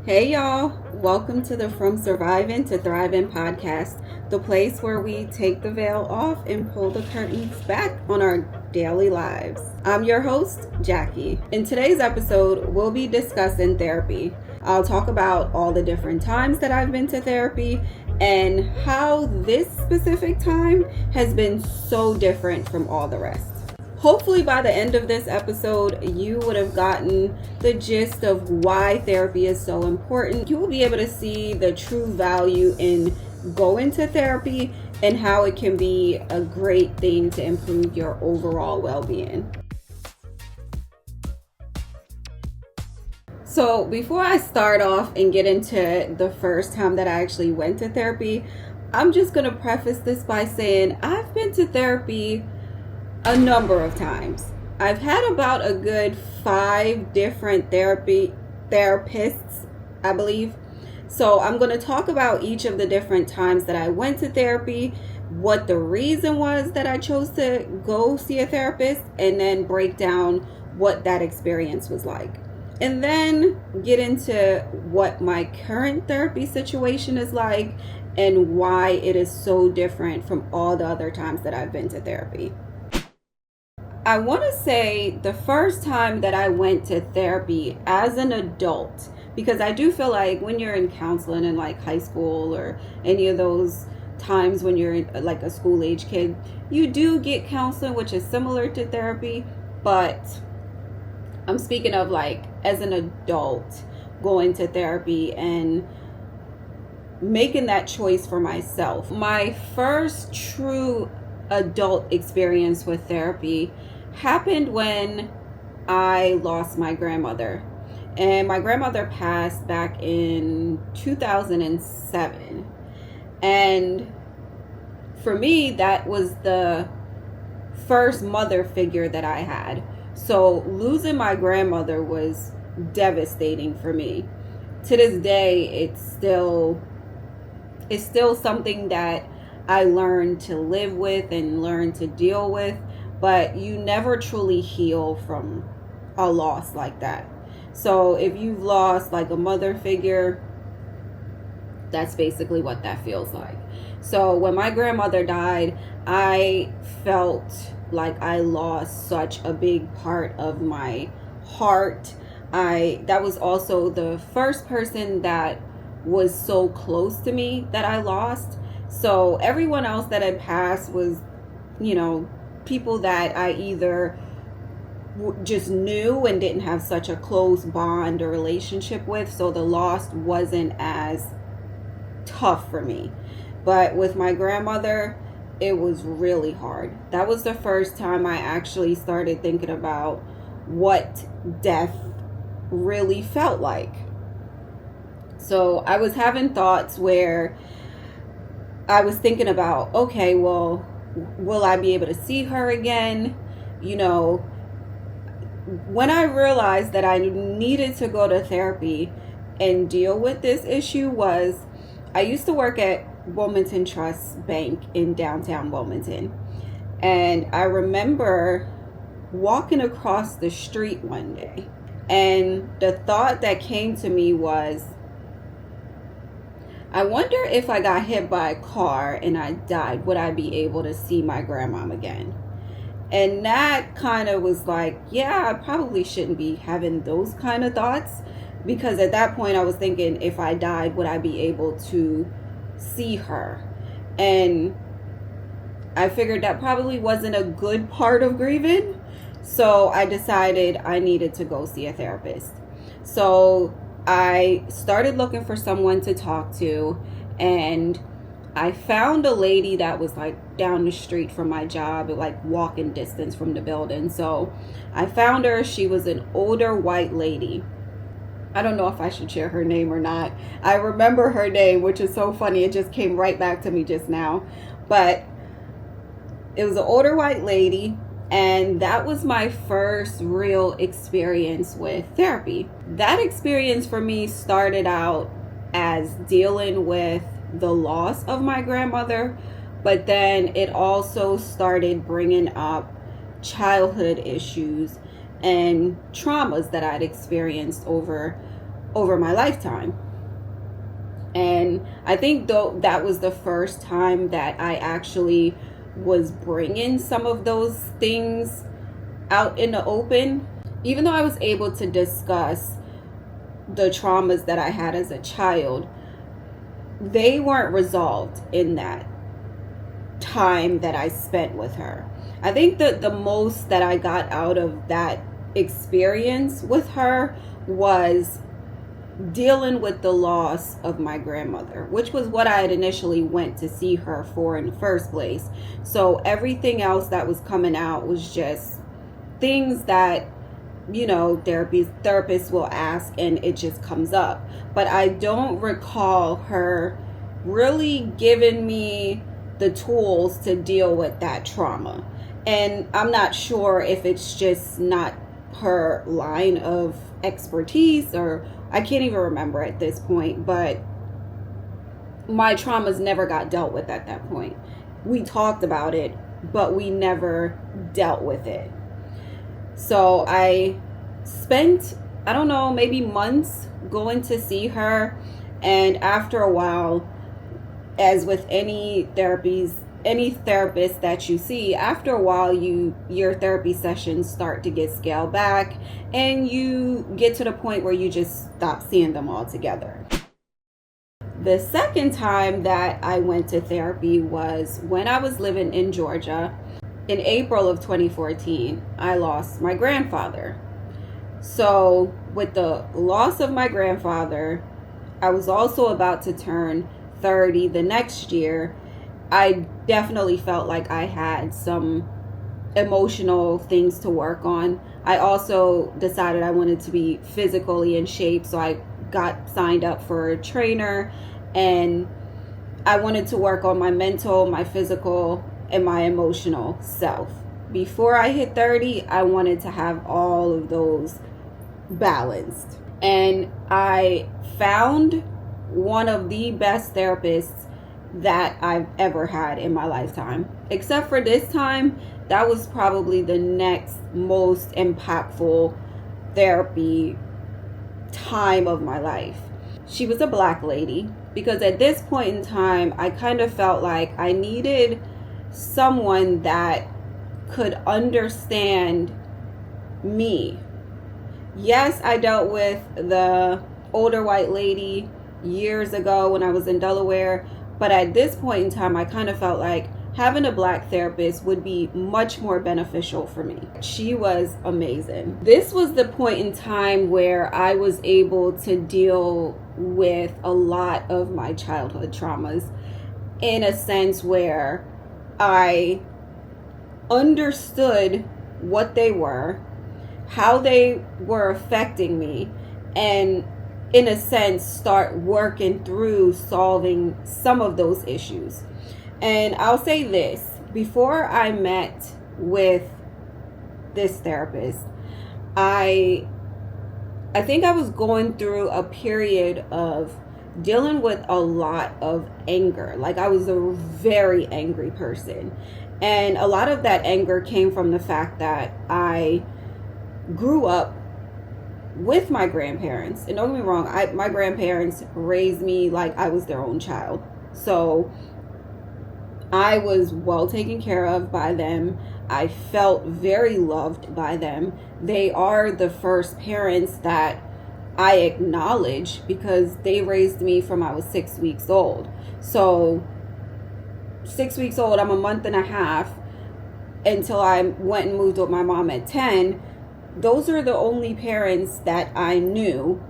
Hey y'all, welcome to the From Surviving to Thriving podcast, the place where we take the veil off and pull the curtains back on our daily lives. I'm your host, Jackie. In today's episode, we'll be discussing therapy. I'll talk about all the different times that I've been to therapy and how this specific time has been so different from all the rest. Hopefully by the end of this episode, you would have gotten the gist of why therapy is so important. You will be able to see the true value in going to therapy and how it can be a great thing to improve your overall well-being. So before I start off and get into the first time that I actually went to therapy, I'm just going to preface this by saying I've been to therapy a number of times. I've had about a good 5 different therapists, I believe. So I'm going to talk about each of the different times that I went to therapy, what the reason was that I chose to go see a therapist, and then break down what that experience was like. And then get into what my current therapy situation is like and why it is so different from all the other times that I've been to therapy. I want to say the first time that I went to therapy as an adult, because I do feel like when you're in counseling in like high school or any of those times when you're like a school age kid, you do get counseling, which is similar to therapy, but I'm speaking of like as an adult going to therapy and making that choice for myself. My first true adult experience with therapy happened when I lost my grandmother. And my grandmother passed back in 2007. And for me, that was the first mother figure that I had. So losing my grandmother was devastating for me. To this day, it's still something that I learned to live with and learn to deal with, but you never truly heal from a loss like that. So if you've lost like a mother figure, that's basically what that feels like. So when my grandmother died, I felt like I lost such a big part of my heart. That was also the first person that was so close to me that I lost. So everyone else that had passed was, people that I either just knew and didn't have such a close bond or relationship with. So the loss wasn't as tough for me. But with my grandmother, it was really hard. That was the first time I actually started thinking about what death really felt like. So I was having thoughts where I was thinking about, okay, well, will I be able to see her again? When I realized that I needed to go to therapy and deal with this issue was, I used to work at Wilmington Trust Bank in downtown Wilmington. And I remember walking across the street one day, and the thought that came to me was, I wonder if I got hit by a car and I died, would I be able to see my grandmom again? And that kind of was like, yeah, I probably shouldn't be having those kind of thoughts, because at that point I was thinking, if I died, would I be able to see her? And I figured that probably wasn't a good part of grieving. So I decided I needed to go see a therapist. So I started looking for someone to talk to, and I found a lady that was like down the street from my job, like walking distance from the building. So I found her. She was an older white lady. I don't know if I should share her name or not. I remember her name, which is so funny. It just came right back to me just now. But it was an older white lady. And that was my first real experience with therapy. That experience for me started out as dealing with the loss of my grandmother, but then it also started bringing up childhood issues and traumas that I'd experienced over over my lifetime. And I think though that was the first time that I actually was bringing some of those things out in the open. Even though I was able to discuss the traumas that I had as a child, they weren't resolved in that time that I spent with her. I think that the most that I got out of that experience with her was dealing with the loss of my grandmother, which was what I had initially went to see her for in the first place. So everything else that was coming out was just things that, you know, therapists will ask and it just comes up. But I don't recall her really giving me the tools to deal with that trauma. And I'm not sure if it's just not her line of expertise, or I can't even remember at this point, but my traumas never got dealt with at that point. We talked about it, but we never dealt with it. So I spent, I don't know, maybe months going to see her. And after a while, as with any therapist that you see, after a while your therapy sessions start to get scaled back and you get to the point where you just stop seeing them altogether. The second time that I went to therapy was when I was living in Georgia. In April of 2014, I lost my grandfather. So with the loss of my grandfather, I was also about to turn 30 the next year. I definitely felt like I had some emotional things to work on. I also decided I wanted to be physically in shape, so I got signed up for a trainer, and I wanted to work on my mental, my physical, and my emotional self. Before I hit 30, I wanted to have all of those balanced. And I found one of the best therapists that I've ever had in my lifetime. Except for this time, that was probably the next most impactful therapy time of my life. She was a Black lady, because at this point in time, I kind of felt like I needed someone that could understand me. Yes, I dealt with the older white lady years ago when I was in Delaware, but at this point in time, I kind of felt like having a Black therapist would be much more beneficial for me. She was amazing. This was the point in time where I was able to deal with a lot of my childhood traumas, in a sense where I understood what they were, how they were affecting me, and in a sense start working through solving some of those issues. And I'll say this, before I met with this therapist, I think I was going through a period of dealing with a lot of anger. Like, I was a very angry person. And a lot of that anger came from the fact that I grew up with my grandparents. And don't get me wrong, my grandparents raised me like I was their own child. So I was well taken care of by them. I felt very loved by them. They are the first parents that I acknowledge, because they raised me from I was 6 weeks old. So 6 weeks old, I'm a month and a half, until I went and moved with my mom at 10. Those are the only parents that I knew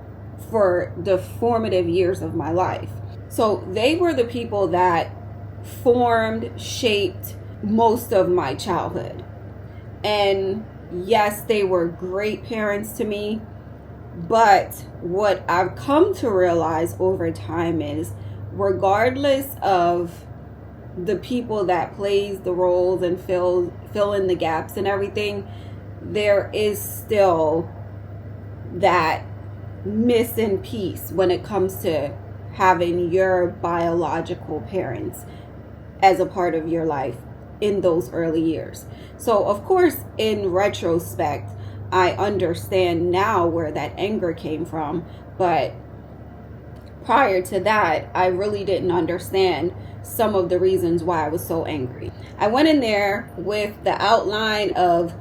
for the formative years of my life. So they were the people that formed, shaped most of my childhood. And yes, they were great parents to me. But what I've come to realize over time is, regardless of the people that plays the roles and fill in the gaps and everything, there is still that missing piece when it comes to having your biological parents as a part of your life in those early years. So of course, in retrospect, I understand now where that anger came from. But prior to that, I really didn't understand some of the reasons why I was so angry. I went in there with the outline of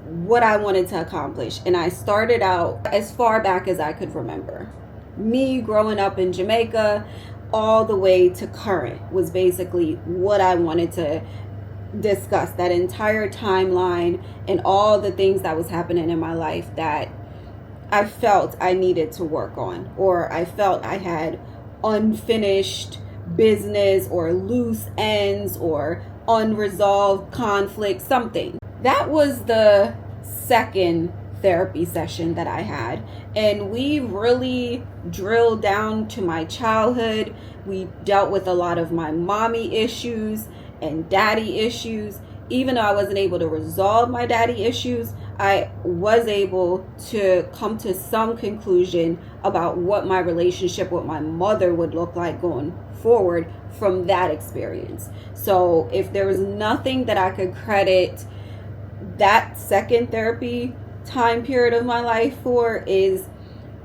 what I wanted to accomplish, and I started out as far back as I could remember. Me growing up in Jamaica all the way to current was basically what I wanted to discuss. That entire timeline and all the things that was happening in my life that I felt I needed to work on, or I felt I had unfinished business or loose ends or unresolved conflict, something. That was the second therapy session that I had, and we really drilled down to my childhood. We dealt with a lot of my mommy issues and daddy issues. Even though I wasn't able to resolve my daddy issues, I was able to come to some conclusion about what my relationship with my mother would look like going forward from that experience. So if there was nothing that I could credit that second therapy time period of my life for, is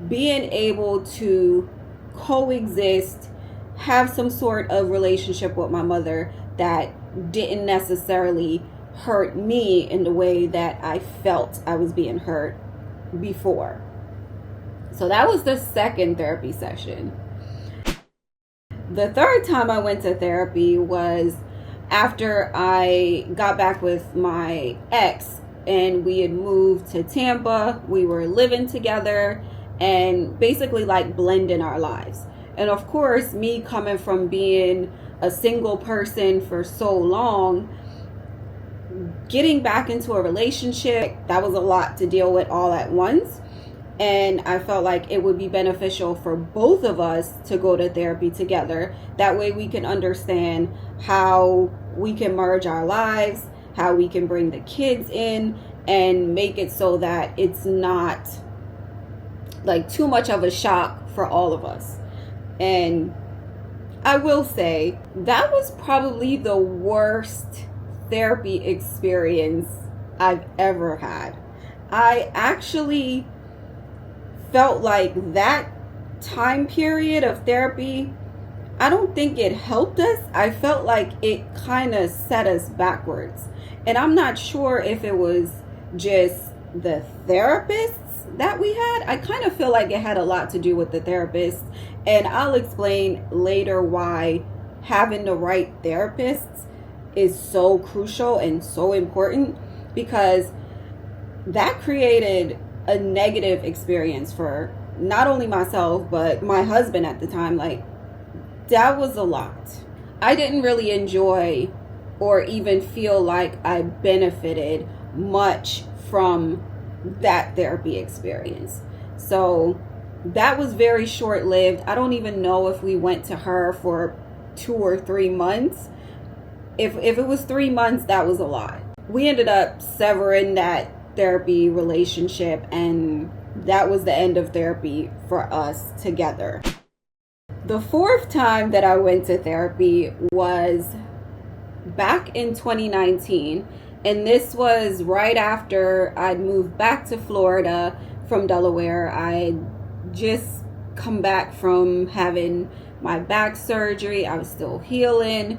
being able to coexist, have some sort of relationship with my mother that didn't necessarily hurt me in the way that I felt I was being hurt before. So that was the second therapy session. The third time I went to therapy was after I got back with my ex, and we had moved to Tampa. We were living together and basically like blending our lives. And of course, me coming from being a single person for so long, getting back into a relationship, that was a lot to deal with all at once. And I felt like it would be beneficial for both of us to go to therapy together. That way we can understand how we can merge our lives, how we can bring the kids in and make it so that it's not like too much of a shock for all of us. And I will say that was probably the worst therapy experience I've ever had. I actually felt like that time period of therapy, I don't think it helped us. I felt like it kind of set us backwards. And I'm not sure if it was just the therapists that we had. I kind of feel like it had a lot to do with the therapist. And I'll explain later why having the right therapists is so crucial and so important, because that created a negative experience for not only myself, but my husband at the time. Like, that was a lot. I didn't really enjoy or even feel like I benefited much from that therapy experience. So that was very short-lived. I don't even know if we went to her for 2 or 3 months. If it was 3 months, that was a lot. We ended up severing that therapy relationship, and that was the end of therapy for us together. The fourth time that I went to therapy was back in 2019, and this was right after I'd moved back to Florida from Delaware. I'd just come back from having my back surgery. I was still healing.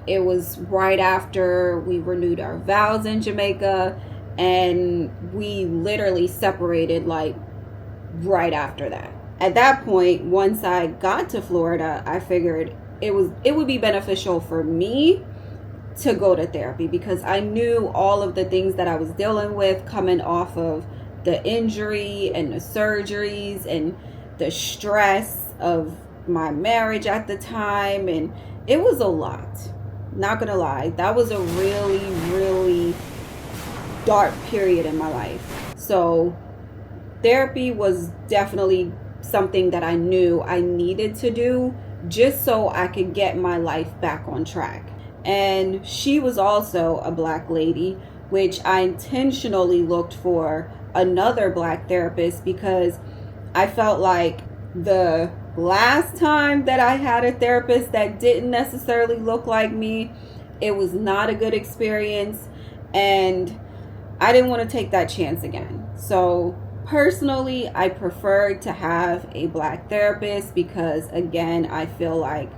It was right after we renewed our vows in Jamaica, and we literally separated like right after that. At that point, once I got to Florida, I figured it would be beneficial for me to go to therapy, because I knew all of the things that I was dealing with coming off of the injury and the surgeries and the stress of my marriage at the time, and it was a lot. Not gonna lie, that was a really, really dark period in my life. So therapy was definitely something that I knew I needed to do just so I could get my life back on track. And she was also a Black lady, which I intentionally looked for another Black therapist, because I felt like the last time that I had a therapist that didn't necessarily look like me, it was not a good experience. And I didn't want to take that chance again. So personally, I prefer to have a black therapist because, again, I feel like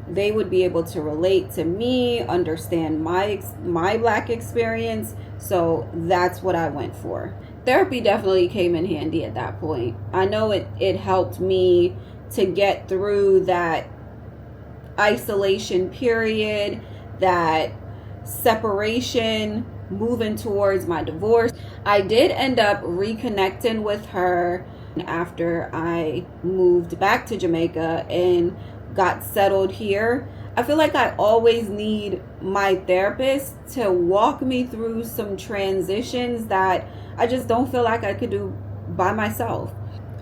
they would be able to relate to me, understand my black experience. So that's what I went for. Therapy definitely came in handy at that point. I know it helped me to get through that isolation period, that separation, moving towards my divorce. I did end up reconnecting with her after I moved back to Jamaica and got settled here. I feel like I always need my therapist to walk me through some transitions that I just don't feel like I could do by myself.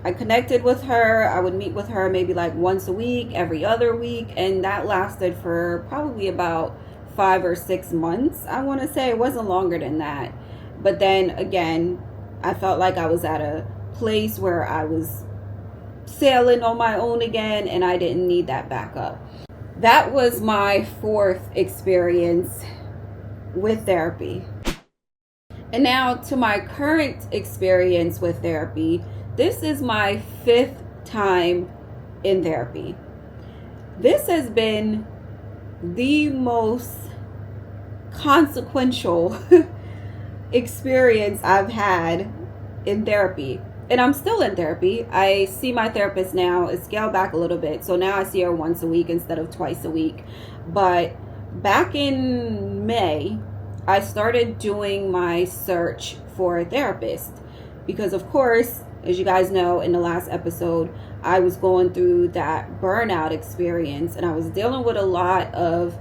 I connected with her. I would meet with her maybe like once a week, every other week, and that lasted for probably about 5 or 6 months. I want to say it wasn't longer than that. But then again, I felt like I was at a place where I was sailing on my own again, and I didn't need that backup. That was my 4th experience with therapy. And now to my current experience with therapy. This is my 5th time in therapy. This has been the most consequential experience I've had in therapy. And I'm still in therapy. I see my therapist now. It's scaled back a little bit. So now I see her once a week instead of twice a week. But back in May, I started doing my search for a therapist. Because of course, as you guys know, in the last episode, I was going through that burnout experience. And I was dealing with a lot of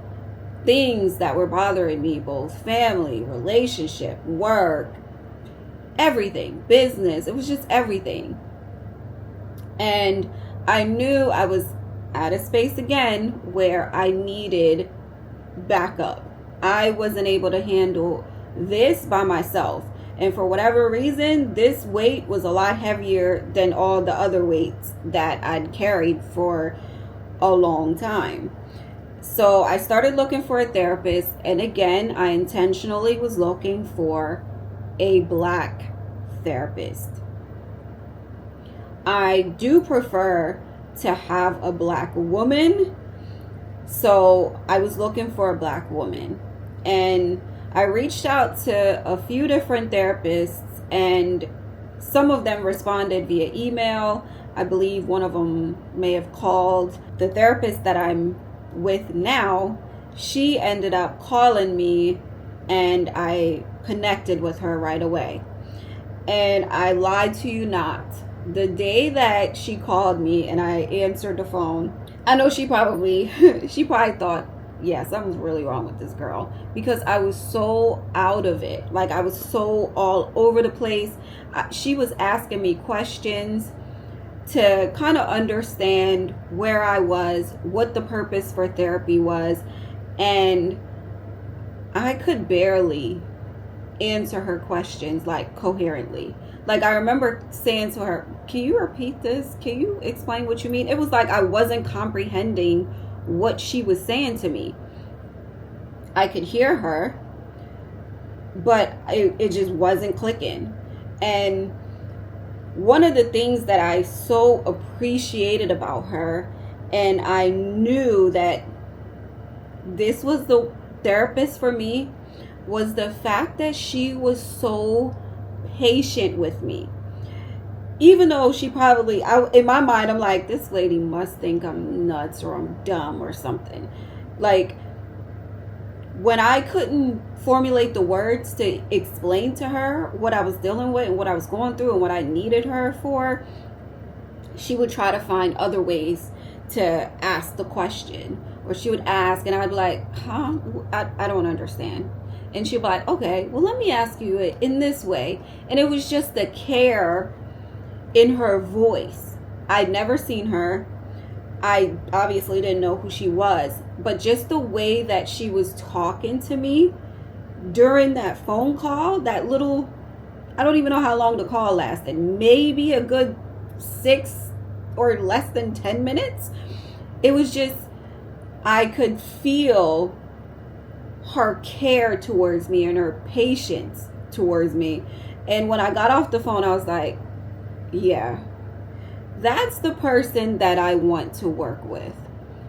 things that were bothering me, both family, relationship, work, everything, business. It was just everything. And I knew I was at a space again where I needed backup. I wasn't able to handle this by myself. And for whatever reason, this weight was a lot heavier than all the other weights that I'd carried for a long time. So I started looking for a therapist. And again, I intentionally was looking for a black therapist. I do prefer to have a black woman. So I was looking for a black woman. And I reached out to a few different therapists, and some of them responded via email. I believe one of them may have called. The therapist that I'm with now, she ended up calling me, and I connected with her right away. And I lied to you not. The day that she called me and I answered the phone, I know she probably thought, yeah, something's really wrong with this girl, because I was so out of it. Like, I was so all over the place. She was asking me questions to kind of understand where I was, what the purpose for therapy was, and I could barely answer her questions like coherently. Like, I remember saying to her, can you repeat this? Can you explain what you mean? It was like I wasn't comprehending what she was saying to me. I could hear her, but it just wasn't clicking. And one of the things that I so appreciated about her, and I knew that this was the therapist for me, was the fact that she was so patient with me. Even though she probably, in my mind, I'm like, this lady must think I'm nuts or I'm dumb or something. Like, when I couldn't formulate the words to explain to her what I was dealing with and what I was going through and what I needed her for, she would try to find other ways to ask the question. Or she would ask and I'd be like, huh? I don't understand. And she'd be like, okay, well, let me ask you it in this way. And it was just the care in her voice. I'd never seen her. I obviously didn't know who she was, but just the way that she was talking to me during that phone call, that little, I don't even know how long the call lasted, maybe a good 6 or less than 10 minutes. It was just, I could feel her care towards me and her patience towards me. And when I got off the phone, I was like, yeah, that's the person that I want to work with.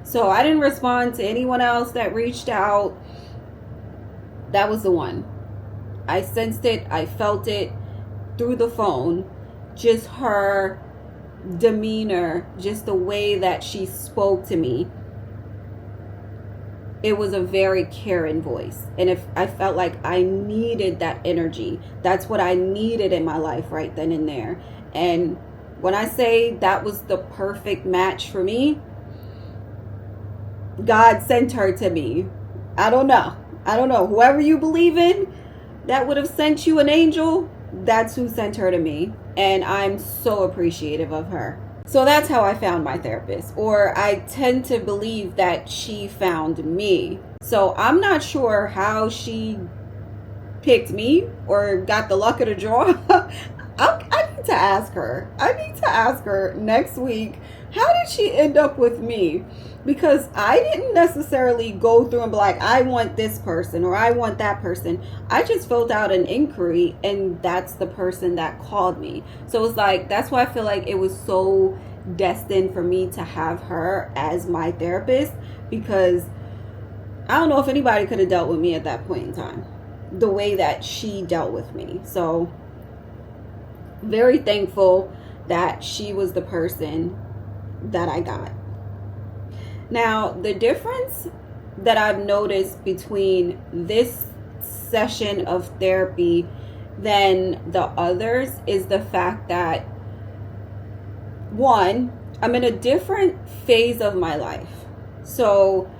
So I didn't respond to anyone else that reached out. That was the one. I sensed it. I felt it through the phone. Just her demeanor, just the way that she spoke to me. It was a very caring voice. And if I felt like I needed that energy, that's what I needed in my life right then and there. And when I say that was the perfect match for me, God sent her to me. I don't know. Whoever you believe in that would have sent you an angel, that's who sent her to me. And I'm so appreciative of her. So that's how I found my therapist, or I tend to believe that she found me. So I'm not sure how she picked me or got the luck of the draw. I need to ask her. I need to ask her next week, how did she end up with me? Because I didn't necessarily go through and be like, I want this person or I want that person. I just filled out an inquiry and that's the person that called me. So it's like, that's why I feel like it was so destined for me to have her as my therapist, because I don't know if anybody could have dealt with me at that point in time the way that she dealt with me. So very thankful that she was the person that I got. Now, the difference that I've noticed between this session of therapy than the others is the fact that, one, I'm in a different phase of my life. So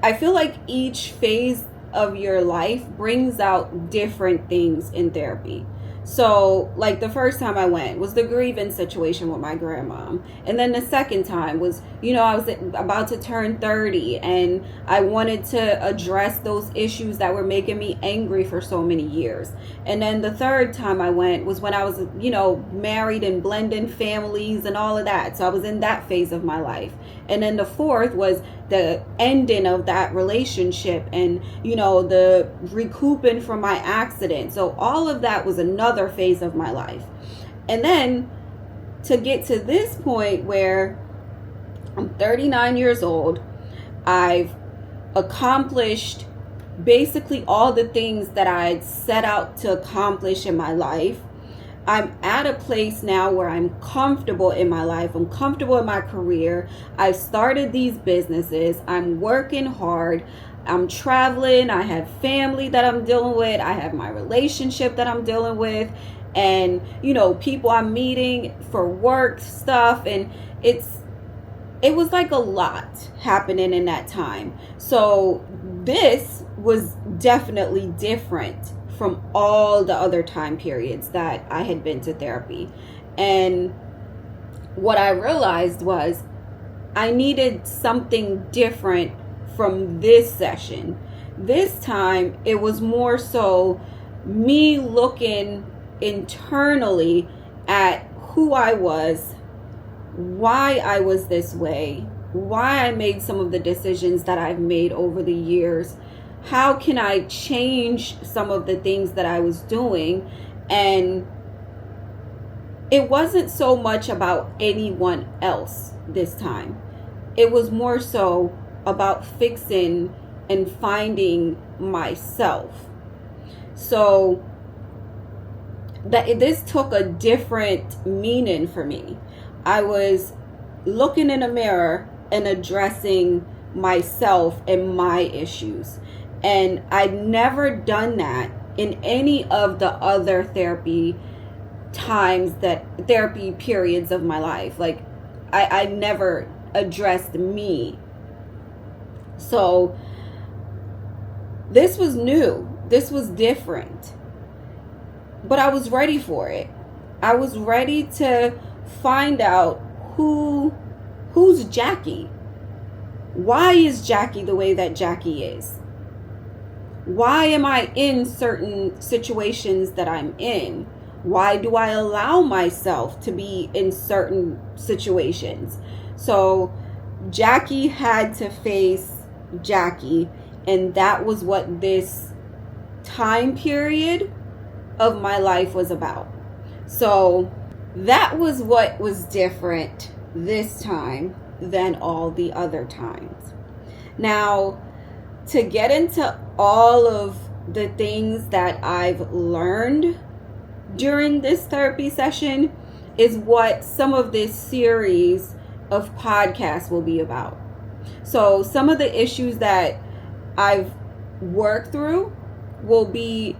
I feel like each phase of your life brings out different things in therapy. So, like, the first time I went was the grievance situation with my grandmom. And then the second time was, I was about to turn 30 and I wanted to address those issues that were making me angry for so many years. And then the third time I went was when I was, married and blending families and all of that. So I was in that phase of my life. And then the fourth was the ending of that relationship and, the recouping from my accident. So all of that was another phase of my life. And then to get to this point where I'm 39 years old, I've accomplished basically all the things that I'd set out to accomplish in my life. I'm at a place now where I'm comfortable in my life. I'm comfortable in my career. I've started these businesses. I'm working hard. I'm traveling. I have family that I'm dealing with. I have my relationship that I'm dealing with. And, people I'm meeting for work stuff. And it was like a lot happening in that time. So this was definitely different from all the other time periods that I had been to therapy. And what I realized was I needed something different from this session. This time it was more so me looking internally at who I was, why I was this way, why I made some of the decisions that I've made over the years. How can I change some of the things that I was doing? And it wasn't so much about anyone else this time. It was more so about fixing and finding myself. So this took a different meaning for me. I was looking in a mirror and addressing myself and my issues. And I'd never done that in any of the other therapy periods of my life. Like, I never addressed me. So this was new. This was different. But I was ready for it. I was ready to find out who's Jackie. Why is Jackie the way that Jackie is? Why am I in certain situations that I'm in? Why do I allow myself to be in certain situations? So Jackie had to face Jackie, and that was what this time period of my life was about. So that was what was different this time than all the other times. Now, to get into all of the things that I've learned during this therapy session is what some of this series of podcasts will be about. So some of the issues that I've worked through will be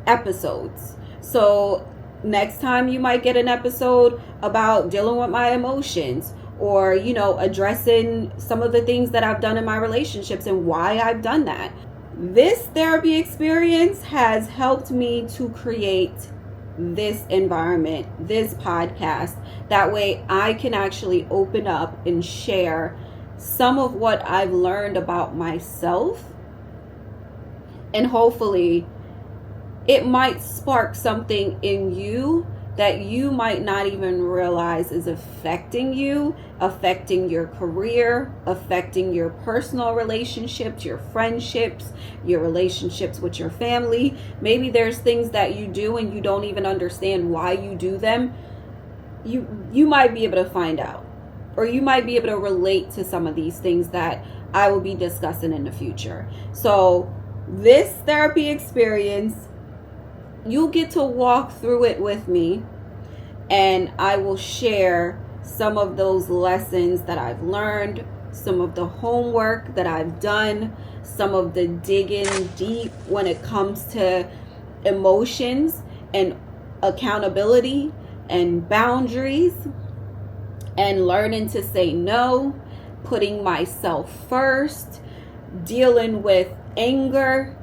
episodes. So next time you might get an episode about dealing with my emotions, or addressing some of the things that I've done in my relationships and why I've done that. This therapy experience has helped me to create this environment, this podcast. That way I can actually open up and share some of what I've learned about myself, and hopefully it might spark something in you that you might not even realize is affecting you, affecting your career, affecting your personal relationships, your friendships, your relationships with your family. Maybe there's things that you do and you don't even understand why you do them. You might be able to find out, or you might be able to relate to some of these things that I will be discussing in the future. So this therapy experience, you'll get to walk through it with me, and I will share some of those lessons that I've learned, some of the homework that I've done, some of the digging deep when it comes to emotions and accountability and boundaries and learning to say no, putting myself first, dealing with anger,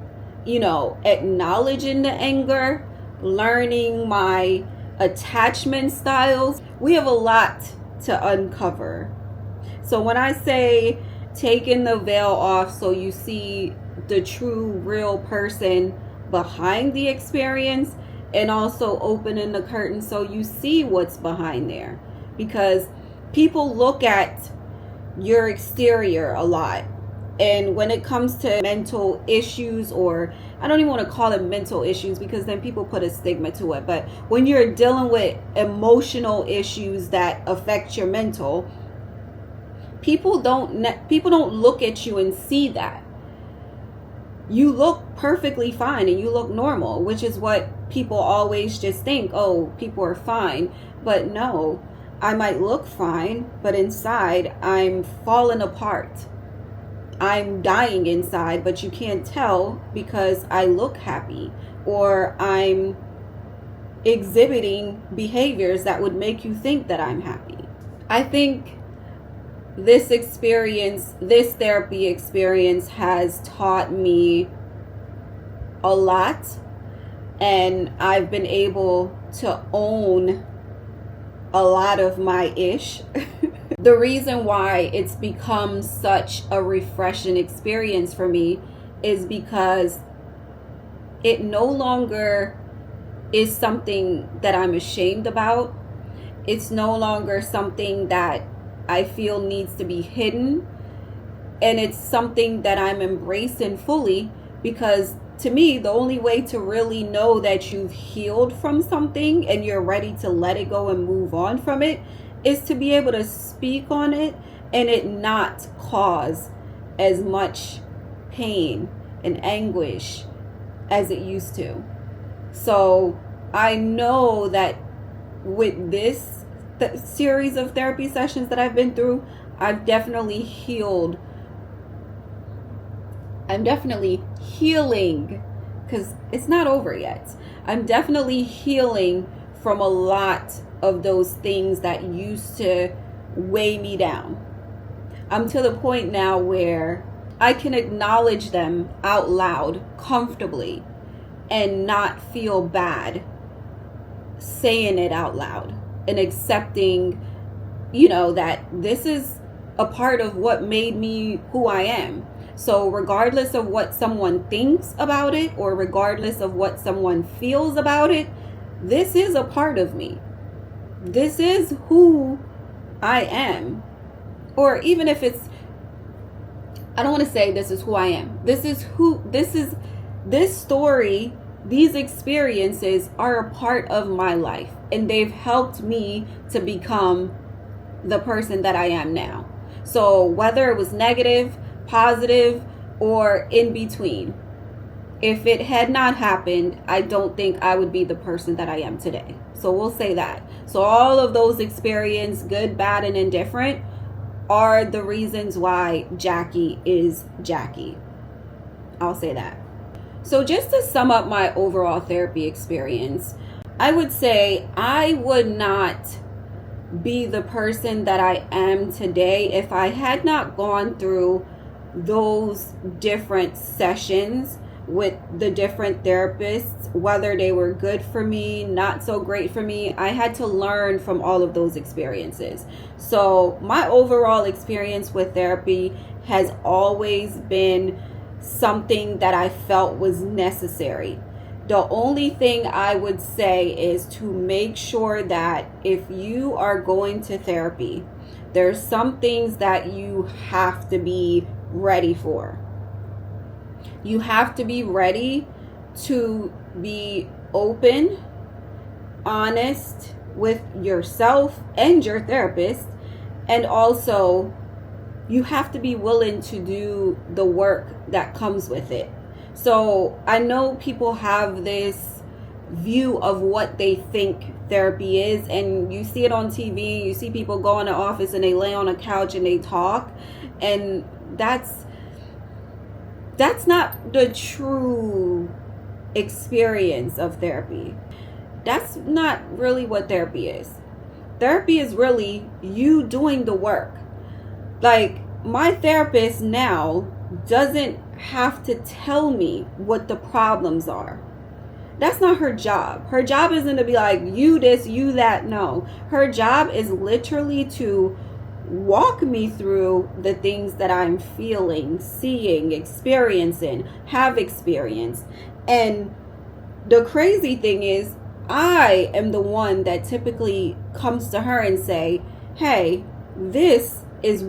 acknowledging the anger, learning my attachment styles. We have a lot to uncover. So when I say taking the veil off so you see the true, real person behind the experience, and also opening the curtain so you see what's behind there. Because people look at your exterior a lot. And when it comes to mental issues, or I don't even want to call it mental issues because then people put a stigma to it. But when you're dealing with emotional issues that affect your mental, people don't look at you and see that. You look perfectly fine and you look normal, which is what people always just think, oh, people are fine. But no, I might look fine, but inside I'm falling apart. I'm dying inside, but you can't tell because I look happy, or I'm exhibiting behaviors that would make you think that I'm happy. I think this therapy experience has taught me a lot, and I've been able to own a lot of my ish. The reason why it's become such a refreshing experience for me is because it no longer is something that I'm ashamed about. It's no longer something that I feel needs to be hidden. And it's something that I'm embracing fully, because to me, the only way to really know that you've healed from something and you're ready to let it go and move on from it is to be able to speak on it and it not cause as much pain and anguish as it used to. So I know that with this series of therapy sessions that I've been through, I've definitely healed. I'm definitely healing, because it's not over yet. I'm definitely healing from a lot of those things that used to weigh me down. I'm to the point now where I can acknowledge them out loud comfortably and not feel bad saying it out loud, and accepting, that this is a part of what made me who I am. So regardless of what someone thinks about it, or regardless of what someone feels about it, this is a part of me. This is who I am. Or even if it's, I don't want to say this is who I am. This story these experiences are a part of my life, and they've helped me to become the person that I am now. So whether it was negative, positive, or in between, if it had not happened, I don't think I would be the person that I am today. So we'll say that. So all of those experiences, good, bad, and indifferent, are the reasons why Jackie is Jackie. I'll say that. So just to sum up my overall therapy experience, I would say I would not be the person that I am today if I had not gone through those different sessions with the different therapists, whether they were good for me, not so great for me. I had to learn from all of those experiences. So my overall experience with therapy has always been something that I felt was necessary. The only thing I would say is to make sure that if you are going to therapy, there's some things that you have to be ready for. You have to be ready to be open, honest with yourself and your therapist, and also you have to be willing to do the work that comes with it. So I know people have this view of what they think therapy is, and you see it on TV. You see people go in the office and they lay on a couch and they talk, and that's not the true experience of therapy. That's not really what therapy is. Therapy is really you doing the work. Like, my therapist now doesn't have to tell me what the problems are. That's not her job. Her job isn't to be like, you this, you that. No. Her job is literally to walk me through the things that I'm feeling, seeing, experiencing, have experienced. And the crazy thing is, I am the one that typically comes to her and say, hey, this is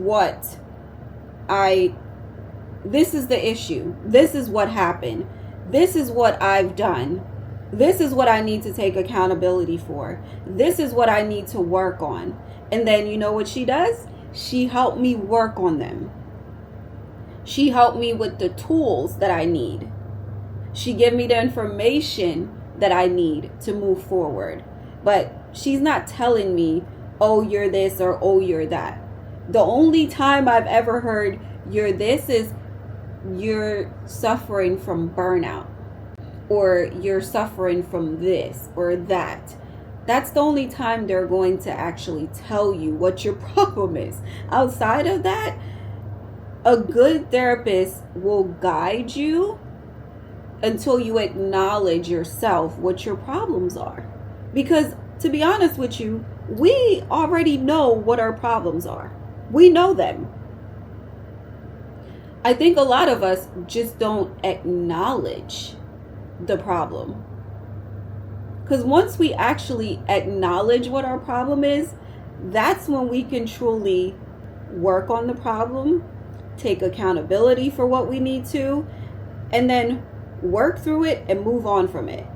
the issue. This is what happened. This is what I've done. This is what I need to take accountability for. This is what I need to work on. And then you know what she does? She helped me work on them. She helped me with the tools that I need. She gave me the information that I need to move forward. But she's not telling me, oh, you're this or oh, you're that. The only time I've ever heard you're this is you're suffering from burnout, or you're suffering from this or that. That's the only time they're going to actually tell you what your problem is. Outside of that, a good therapist will guide you until you acknowledge yourself what your problems are. Because to be honest with you, we already know what our problems are. We know them. I think a lot of us just don't acknowledge the problem. Because once we actually acknowledge what our problem is, that's when we can truly work on the problem, take accountability for what we need to, and then work through it and move on from it.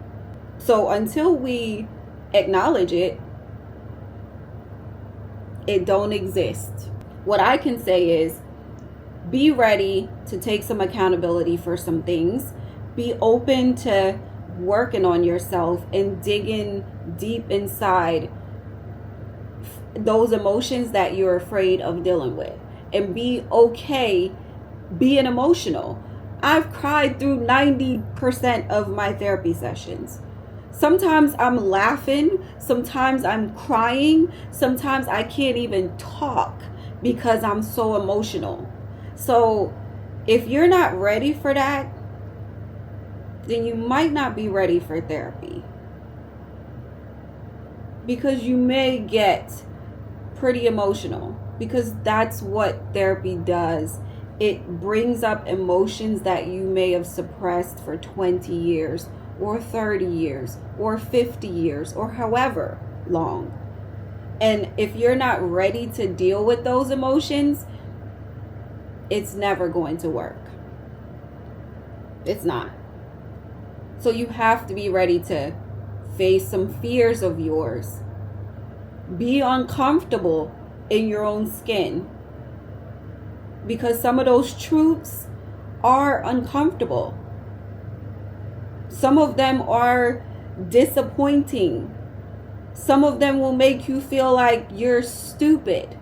So until we acknowledge it, it don't exist. What I can say is, be ready to take some accountability for some things. Be open to working on yourself and digging deep inside those emotions that you're afraid of dealing with. And be okay being emotional. I've cried through 90% of my therapy sessions. Sometimes I'm laughing, sometimes I'm crying, sometimes I can't even talk because I'm so emotional. So if you're not ready for that, then you might not be ready for therapy. Because you may get pretty emotional, because that's what therapy does. It brings up emotions that you may have suppressed for 20 years or 30 years or 50 years or however long. And if you're not ready to deal with those emotions, it's never going to work. It's not. So you have to be ready to face some fears of yours. Be uncomfortable in your own skin, because some of those truths are uncomfortable. Some of them are disappointing. Some of them will make you feel like you're stupid,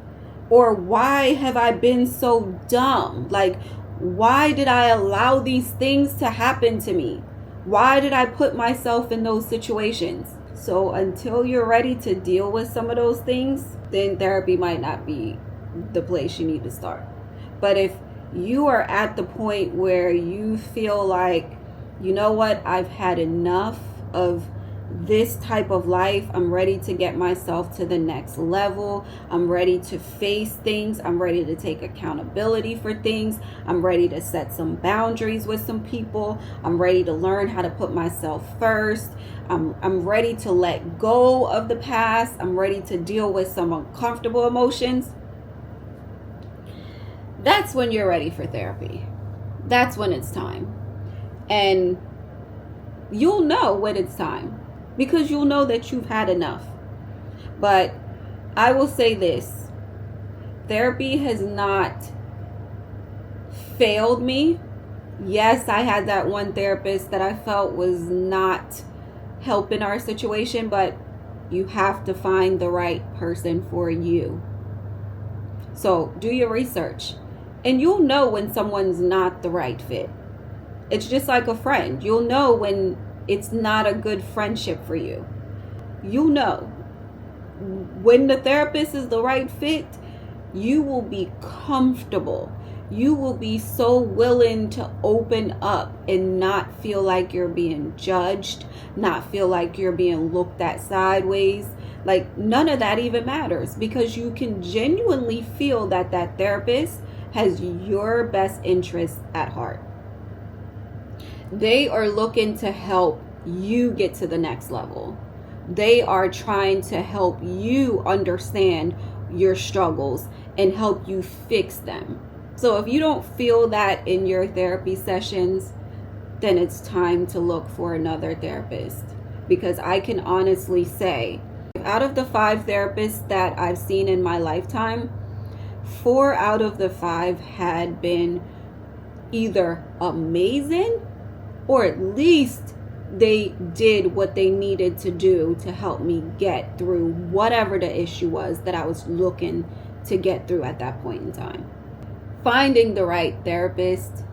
or why have I been so dumb? Like, why did I allow these things to happen to me? Why did I put myself in those situations? So until you're ready to deal with some of those things, then therapy might not be the place you need to start. But if you are at the point where you feel like, you know what, I've had enough of this type of life, I'm ready to get myself to the next level, I'm ready to face things, I'm ready to take accountability for things, I'm ready to set some boundaries with some people, I'm ready to learn how to put myself first, I'm ready to let go of the past, I'm ready to deal with some uncomfortable emotions, that's when you're ready for therapy. That's when it's time. And you'll know when it's time, because you'll know that you've had enough. But I will say this, therapy has not failed me. Yes, I had that one therapist that I felt was not helping our situation, but you have to find the right person for you. So do your research, and you'll know when someone's not the right fit. It's just like a friend. You'll know when it's not a good friendship for you. You'll know. When the therapist is the right fit, you will be comfortable. You will be so willing to open up and not feel like you're being judged, not feel like you're being looked at sideways. Like, none of that even matters, because you can genuinely feel that that therapist has your best interests at heart. They are looking to help you get to the next level. They are trying to help you understand your struggles and help you fix them. So if you don't feel that in your therapy sessions, then it's time to look for another therapist. Because I can honestly say, out of the 5 therapists that I've seen in my lifetime, 4 out of the 5 had been either amazing, or at least they did what they needed to do to help me get through whatever the issue was that I was looking to get through at that point in time. Finding the right therapist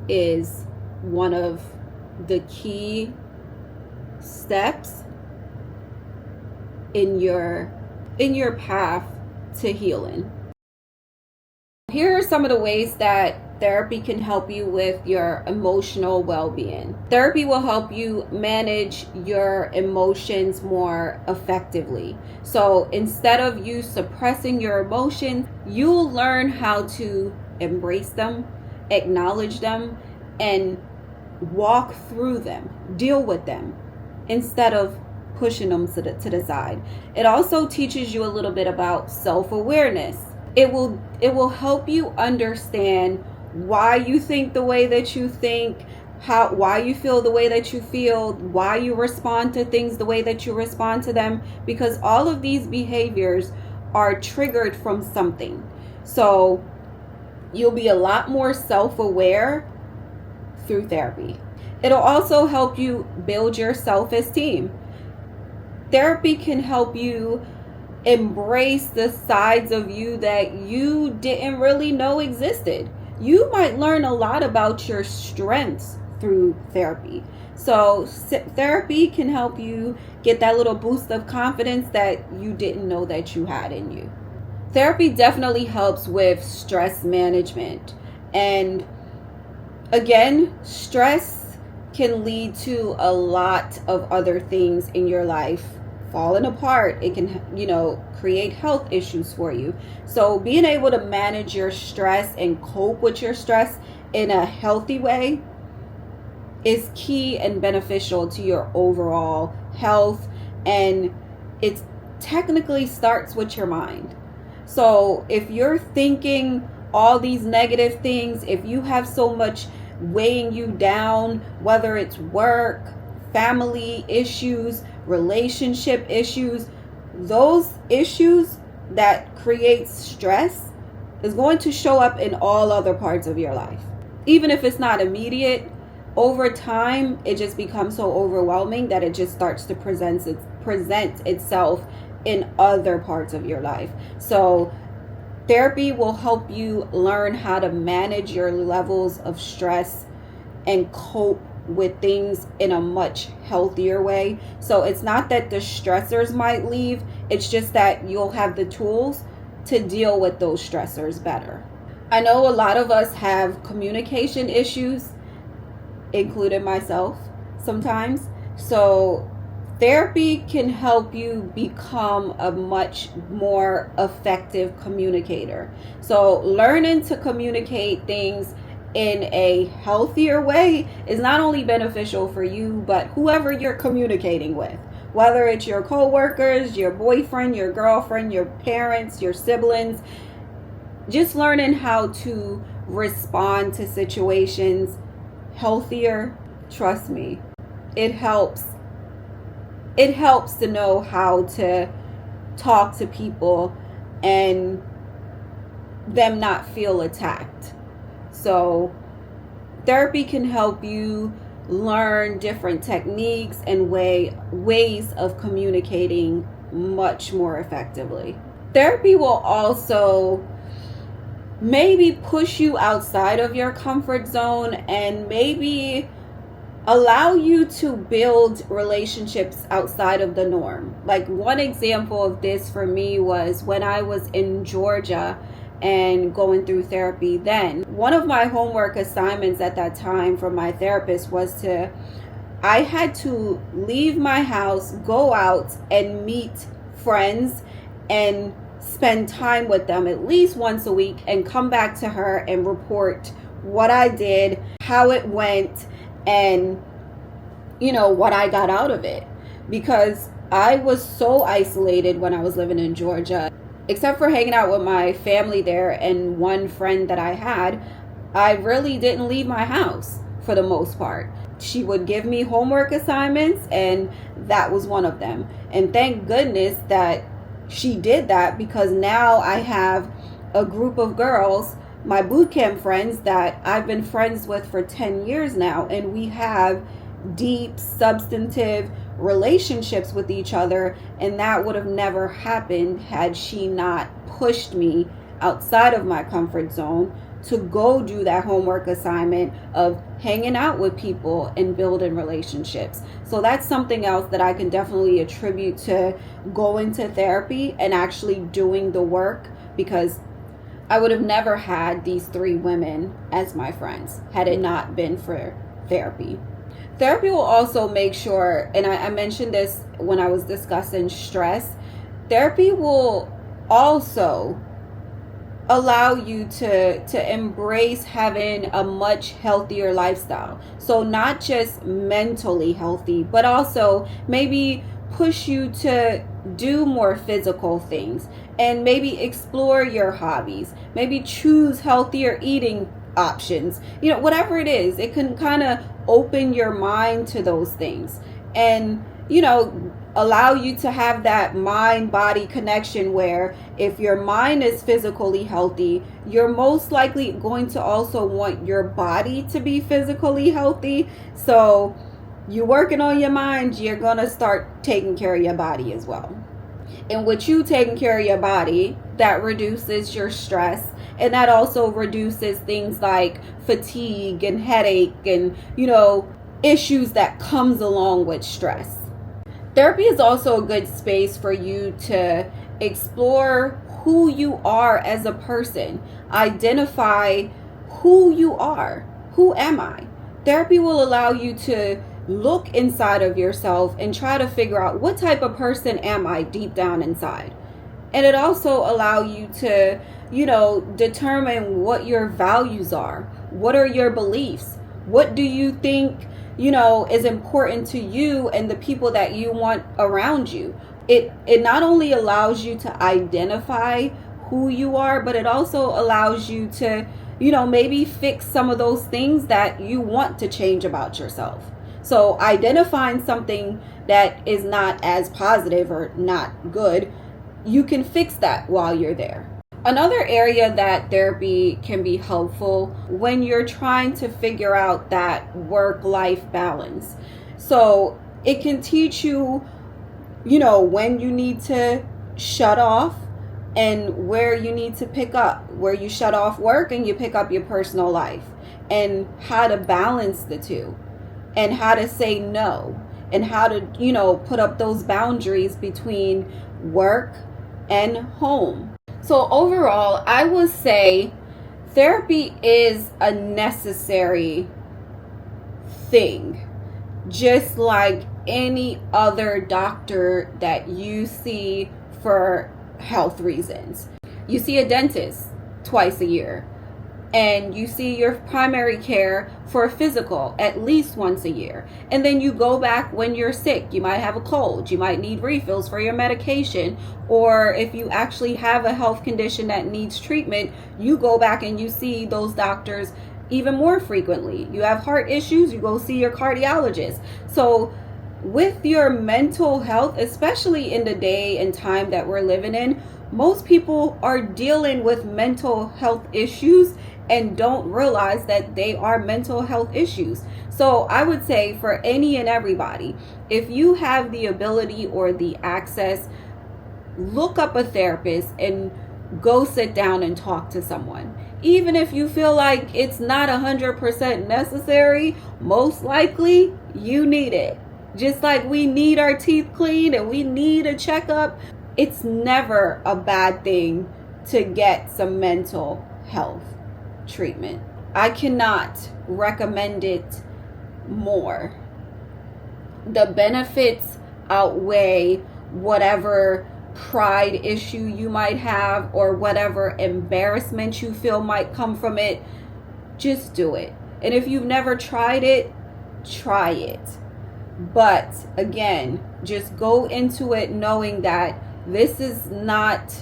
is one of the key steps in your path to healing. Here are some of the ways that therapy can help you with your emotional well-being. Therapy will help you manage your emotions more effectively. So instead of you suppressing your emotions, you'll learn how to embrace them, acknowledge them, and walk through them, deal with them, instead of pushing them to the side. It also teaches you a little bit about self-awareness. It will help you understand why you think the way that you think, why you feel the way that you feel, why you respond to things the way that you respond to them, because all of these behaviors are triggered from something. So you'll be a lot more self-aware through therapy. It'll also help you build your self-esteem. Therapy can help you embrace the sides of you that you didn't really know existed. You might learn a lot about your strengths through therapy. So therapy can help you get that little boost of confidence that you didn't know that you had in you. Therapy definitely helps with stress management. And again, stress can lead to a lot of other things in your life falling apart. It can, create health issues for you. So being able to manage your stress and cope with your stress in a healthy way is key and beneficial to your overall health. And it technically starts with your mind. So if you're thinking all these negative things, if you have so much weighing you down, whether it's work, family issues, relationship issues, those issues that create stress is going to show up in all other parts of your life. Even if it's not immediate, over time, it just becomes so overwhelming that it just starts to present itself in other parts of your life. So therapy will help you learn how to manage your levels of stress and cope with things in a much healthier way. So it's not that the stressors might leave, it's just that you'll have the tools to deal with those stressors better. I know a lot of us have communication issues, including myself sometimes. So therapy can help you become a much more effective communicator. So learning to communicate things in a healthier way is not only beneficial for you, but whoever you're communicating with. Whether it's your coworkers, your boyfriend, your girlfriend, your parents, your siblings, just learning how to respond to situations healthier, trust me, it helps. It helps to know how to talk to people and them not feel attacked. So therapy can help you learn different techniques and ways of communicating much more effectively. Therapy will also maybe push you outside of your comfort zone and maybe allow you to build relationships outside of the norm. Like one example of this for me was when I was in Georgia and going through therapy then. One of my homework assignments at that time from my therapist was I had to leave my house, go out and meet friends and spend time with them at least once a week and come back to her and report what I did, how it went, and what I got out of it. Because I was so isolated when I was living in Georgia. Except for hanging out with my family there and one friend that I had, I really didn't leave my house for the most part. She would give me homework assignments and that was one of them. And thank goodness that she did that, because now I have a group of girls, my boot camp friends that I've been friends with for 10 years now, and we have deep, substantive relationships with each other, and that would have never happened had she not pushed me outside of my comfort zone to go do that homework assignment of hanging out with people and building relationships. So that's something else that I can definitely attribute to going to therapy and actually doing the work, because I would have never had these 3 women as my friends had it not been for therapy. Therapy will also make sure, and I mentioned this when I was discussing stress, therapy will also allow you to embrace having a much healthier lifestyle. So not just mentally healthy, but also maybe push you to do more physical things and maybe explore your hobbies, maybe choose healthier eating options, whatever it is. It can kind of open your mind to those things and allow you to have that mind-body connection where if your mind is physically healthy, you're most likely going to also want your body to be physically healthy. So you're working on your mind, you're gonna start taking care of your body as well. And with you taking care of your body, that reduces your stress, and that also reduces things like fatigue and headache and issues that comes along with stress. Therapy is also a good space for you to explore who you are as a person. Identify who you are. Who am I? Therapy will allow you to look inside of yourself and try to figure out what type of person am I deep down inside. And it also allow you to, determine what your values are. What are your beliefs? What do you think is important to you and the people that you want around you? It not only allows you to identify who you are, but it also allows you to, maybe fix some of those things that you want to change about yourself. So identifying something that is not as positive or not good, you can fix that while you're there. Another area that therapy can be helpful when you're trying to figure out that work-life balance. So it can teach you, when you need to shut off and where you need to pick up, where you shut off work and you pick up your personal life, and how to balance the two, and how to say no, and how to, put up those boundaries between work and home. So overall, I would say therapy is a necessary thing, just like any other doctor that you see for health reasons. You see a dentist twice a year, and you see your primary care for a physical at least once a year. And then you go back when you're sick. You might have a cold. You might need refills for your medication. Or if you actually have a health condition that needs treatment, you go back and you see those doctors even more frequently. You have heart issues, you go see your cardiologist. So with your mental health, especially in the day and time that we're living in, most people are dealing with mental health issues and don't realize that they are mental health issues. So I would say for any and everybody, if you have the ability or the access, look up a therapist and go sit down and talk to someone. Even if you feel like it's not 100% necessary, most likely you need it. Just like we need our teeth cleaned and we need a checkup, it's never a bad thing to get some mental health treatment. I cannot recommend it more. The benefits outweigh whatever pride issue you might have or whatever embarrassment you feel might come from it. Just do it. And if you've never tried it, try it. But again, just go into it knowing that this is not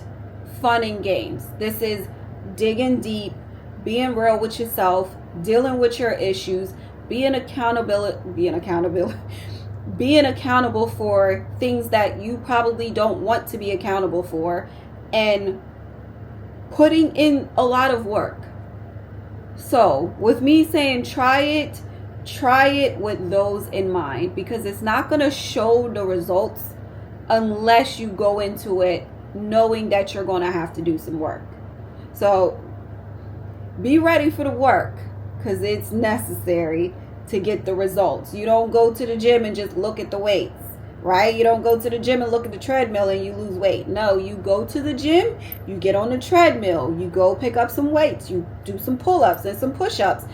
fun and games. This is digging deep, being real with yourself, dealing with your issues, being accountable for things that you probably don't want to be accountable for, and putting in a lot of work. So with me saying try it with those in mind, because it's not going to show the results unless you go into it knowing that you're going to have to do some work. So be ready for the work, because it's necessary to get the results. You don't go to the gym and just look at the weights, right? You don't go to the gym and look at the treadmill and you lose weight. No, you go to the gym, you get on the treadmill, you go pick up some weights, you do some pull-ups and some push-ups.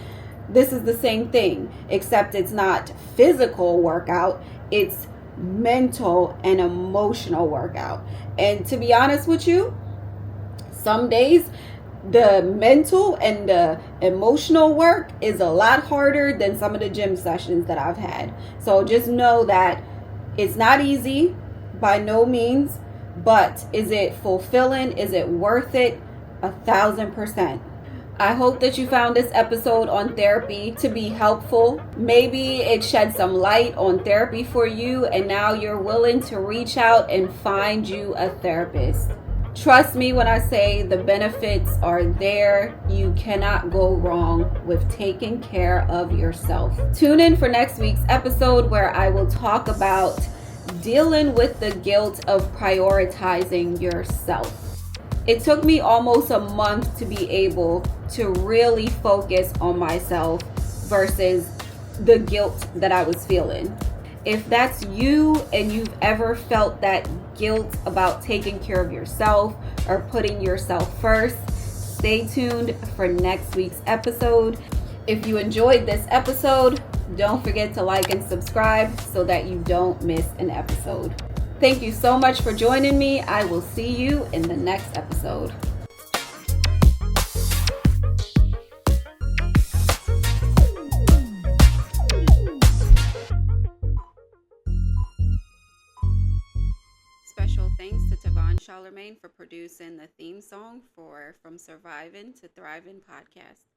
This is the same thing, except it's not physical workout, it's mental and emotional workout. And to be honest with you, some days the mental and the emotional work is a lot harder than some of the gym sessions that I've had. So just know that it's not easy by no means, but is it fulfilling? Is it worth it? 1,000%. I hope that you found this episode on therapy to be helpful. Maybe it shed some light on therapy for you, and now you're willing to reach out and find you a therapist. Trust me when I say the benefits are there. You cannot go wrong with taking care of yourself. Tune in for next week's episode, where I will talk about dealing with the guilt of prioritizing yourself. It took me almost a month to be able to really focus on myself versus the guilt that I was feeling. If that's you and you've ever felt that guilt about taking care of yourself or putting yourself first, stay tuned for next week's episode. If you enjoyed this episode, don't forget to like and subscribe so that you don't miss an episode. Thank you so much for joining me. I will see you in the next episode. Special thanks to Tavon Charlemagne for producing the theme song for From Surviving to Thriving podcast.